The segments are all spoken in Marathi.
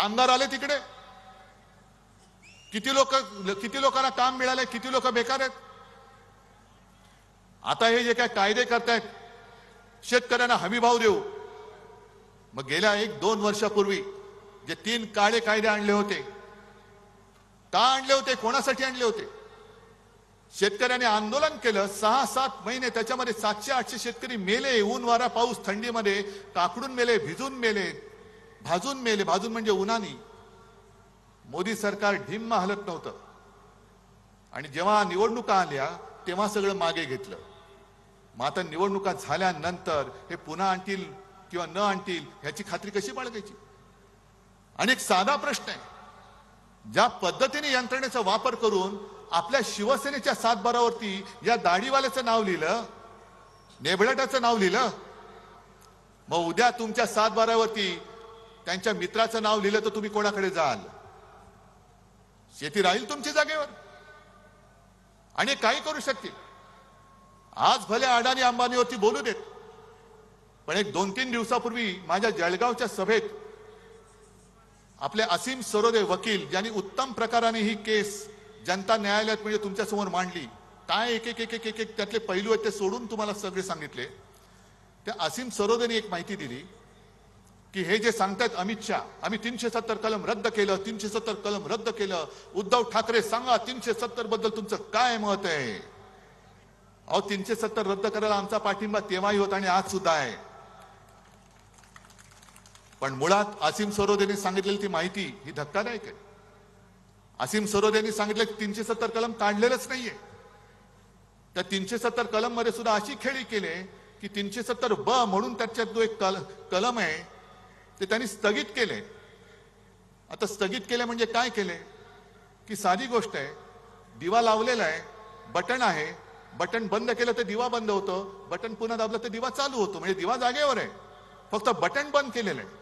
कामगार आले तिकडे, किती लोकांना काम मिळाले, किती लोक बेकार आहेत. आता हे जे काय कायदे करतायत, शेतकऱ्यांना हमी भाव देऊ, मग गेल्या 1-2 वर्षापूर्वी जे 3 काळे कायदे आणले होते, का आणले होते, कोणासाठी आणले होते? शेतकऱ्यांनी आंदोलन केलं, 6-7 महिने त्याच्यामध्ये 700-800 शेतकरी मेले. ऊन वारा पाऊस थंडीमध्ये काकडून मेले, भिजून मेले, भाजून मेले. भाजून म्हणजे उन्हानी. मोदी सरकार ढिम्म हलत नव्हतं. आणि जेव्हा निवडणुका आल्या तेव्हा सगळं मागे घेतलं. मग आता निवडणुका झाल्यानंतर हे पुन्हा आणतील किंवा न आणतील ह्याची खात्री कशी बाळगायची? आणि एक साधा प्रश्न आहे, ज्या पद्धतीने यंत्रणेचा वापर करून आपल्या शिवसेनेच्या 7-12वरती या दाढीवाल्याचं नाव लिहिलं, नेबळटाचं नाव लिहिलं, मग उद्या तुमच्या 7-12वरती त्यांच्या मित्राचं नाव लिहिलं तर तुम्ही कोणाकडे जाल? शेती राहील तुमच्या जागेवर आणि काही करू शकतील. आज भले अडाणी अंबानीवरती बोलू देत, पण एक 2-3 दिवसापूर्वी माझ्या जळगावच्या सभेत आपले असीम सरोदे वकील, ज्यांनी उत्तम प्रकाराने ही केस जनता न्यायालयात म्हणजे तुमच्या समोर मांडली, काय एक त्यातले पैलू आहेत ते सोडून तुम्हाला सगळे सांगितले. त्या असीम सरोदेने एक माहिती दिली की हे जे सांगतायत अमित शहा, आम्ही 370 कलम रद्द केलं, 370 कलम रद्द केलं. उद्धव ठाकरे सांगा 370 बद्दल तुमचं काय मत आहे? अहो 370 रद्द करायला आमचा पाठिंबा तेव्हाही होता आणि आज सुद्धा आहे. पण मुळात असीम सरोदेने सांगितलेली ती माहिती ही धक्कादायक आहे. असीम सरोदेने सांगितलं की 370 कलम काढलेलंच नाहीये. त्या 370 कलम मध्ये सुद्धा अशी खेळी केली की 370 ब म्हणून त्याच्यात जो एक कलम आहे ते त्यांनी स्थगित केले. आता स्थगित केले म्हणजे काय केले की साधी गोष्ट आहे, दिवा लावलेला आहे, बटन आहे, बटन बंद केलं तर दिवा बंद होतो, बटन पुन्हा दाबलं तर दिवा चालू होतो, म्हणजे दिवा जागेवर आहे, फक्त बटन बंद केलेलं आहे.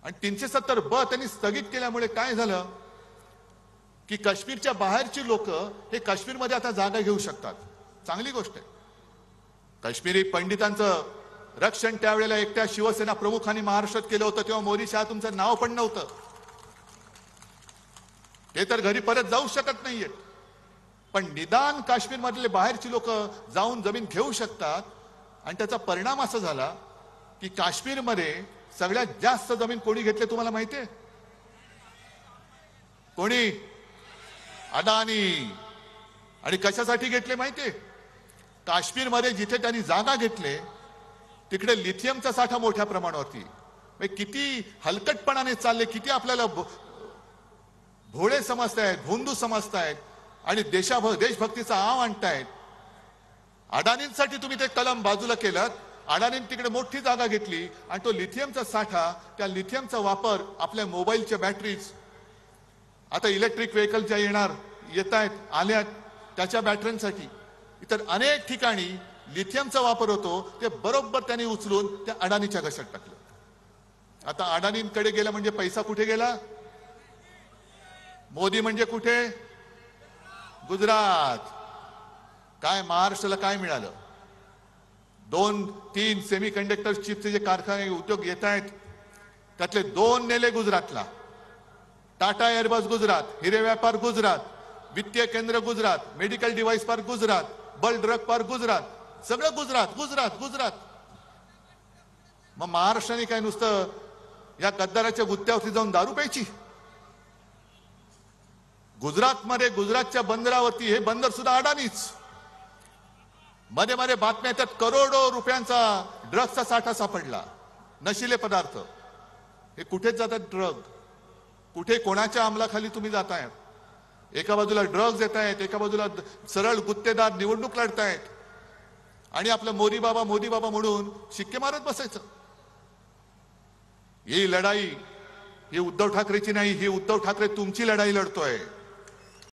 आणि 370 ब त्यांनी स्थगित केल्यामुळे काय झालं की काश्मीरच्या बाहेरची लोक हे काश्मीरमध्ये आता जागा घेऊ शकतात. चांगली गोष्ट आहे. काश्मीरी पंडितांचं रक्षण त्यावेळेला एकट्या शिवसेना प्रमुखांनी महाराष्ट्रात केलं होतं, तेव्हा मोदी शहा तुमचं नाव पण नव्हतं. ते तर घरी परत जाऊ शकत नाहीये, पण निदान काश्मीर मधले बाहेरची लोक जाऊन जमीन घेऊ शकतात. आणि त्याचा परिणाम असा झाला की काश्मीरमध्ये सगळ्यात जास्त जमीन कोणी घेतली तुम्हाला माहितीये? कोणी? अदानी. आणि कशासाठी घेतले माहितीये? काश्मीरमध्ये जिथे त्यांनी जागा घेतले तिकडे लिथियमचा साठा मोठ्या प्रमाणावरती. किती हलकटपणाने चालले, किती आपल्याला भोळे समजतायत, भोंदू समजतायत आणि देशभक्तीचा आव आणतायत. अडाणींसाठी तुम्ही ते कलम बाजूला केलं. अडाणींनी तिकडे मोठी जागा घेतली आणि तो लिथियमचा साठा, त्या लिथियमचा वापर आपल्या मोबाईलच्या बॅटरीज, आता इलेक्ट्रिक व्हेकल ज्या येत आहेत आल्यात त्याच्या बॅटऱ्यांसाठी, इतर अनेक ठिकाणी लिथियमचा वापर होतो. ते बरोबर त्यांनी उचलून त्या अडाणीच्या घशात टाकलं. आता अडाणींकडे गेला म्हणजे पैसा कुठे गेला? मोदी म्हणजे कुठे? गुजरात. काय महाराष्ट्राला काय मिळालं? 2-3 सेमीकंडक्टर चिपचे जे कारखाने उद्योग येत आहेत त्यातले 2 नेले गुजरातला. टाटा एअरबस गुजरात, हिरे व्यापार गुजरात, वित्तीय केंद्र Gujarat, medical device park Gujarat, bulk drug park Gujarat, सगळं गुजरात गुजरात गुजरात. मग महाराष्ट्राने काय नुसतं या गद्दाराच्या गुत्त्यावरती जाऊन दारू प्यायची? गुजरातमध्ये गुजरातच्या बंदरावरती हे बंदर सुद्धा अडाणीच. मध्ये मध्ये बातम्या येतात करोडो रुपयांचा ड्रग्सचा साठा सापडला, नशिले पदार्थ. हे कुठेच जातात ड्रग? कुठे कोणाच्या अंमलाखाली तुम्ही जाताय? एका बाजूला ड्रग्ज येत आहेत, एका बाजूला सरळ गुत्तेदार निवडणूक लढतायत आणि आपलं मोदी बाबा म्हणून शिक्के मारत बसायचं. ही लढाई ही उद्धव ठाकरेची नाही, ही उद्धव ठाकरे तुमची लढाई लढतोय.